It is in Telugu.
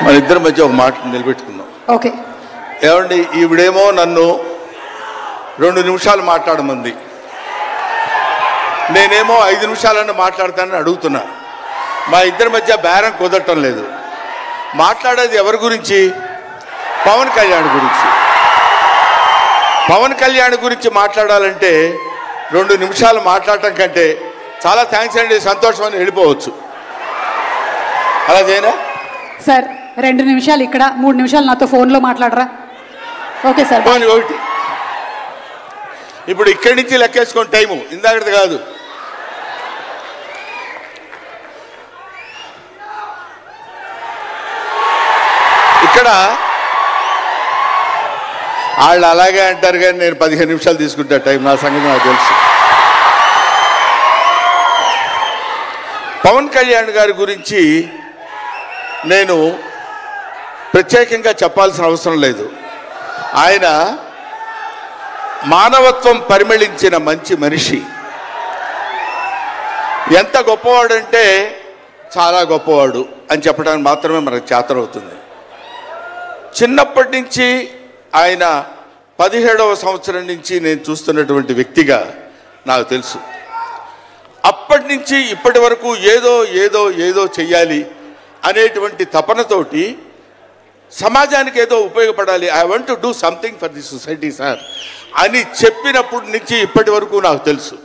మన ఇద్దరి మధ్య ఒక మాట నిలబెట్టుకుందాం. ఓకే. ఏమండి, ఈవిడేమో నన్ను 2 నిమిషాలు మాట్లాడమంది, నేనేమో 5 నిమిషాలన్నా మాట్లాడతానని అడుగుతున్నా. మా ఇద్దరి మధ్య బేరం కుదరటం లేదు. మాట్లాడేది ఎవరి గురించి? పవన్ కళ్యాణ్ గురించి. పవన్ కళ్యాణ్ గురించి మాట్లాడాలంటే 2 నిమిషాలు మాట్లాడటం కంటే చాలా థ్యాంక్స్ అండి, సంతోషం అని వెళ్ళిపోవచ్చు. అలాగేనా సార్? 2 నిమిషాలు ఇక్కడ, 3 నిమిషాలు నాతో ఫోన్లో మాట్లాడరా? Okay sir. ఒకటి ఇప్పుడు ఇక్కడి నుంచి లెక్కేసుకోండి టైము, ఇందాకది కాదు. ఇక్కడ వాళ్ళు అలాగే అంటారు కానీ నేను 15 నిమిషాలు తీసుకుంటా టైం. నా సంగతి నాకు తెలుసు. పవన్ కళ్యాణ్ గారి గురించి నేను ప్రత్యేకంగా చెప్పాల్సిన అవసరం లేదు. ఆయన మానవత్వం పరిమళించిన మంచి మనిషి. ఎంత గొప్పవాడంటే చాలా గొప్పవాడు అని చెప్పడానికి మాత్రమే మనకు చేతనవుతుంది. చిన్నప్పటి నుంచి ఆయన 17వ సంవత్సరం నుంచి నేను చూస్తున్నటువంటి వ్యక్తిగా నాకు తెలుసు. అప్పటి నుంచి ఇప్పటి వరకు ఏదో ఏదో ఏదో చెయ్యాలి అనేటువంటి తపనతోటి సమాజానికి ఏదో ఉపయోగపడాలి, I want to do something for the society sir అని చెప్పినప్పటి నుంచి ఇప్పటి వరకు నాకు తెలుసు.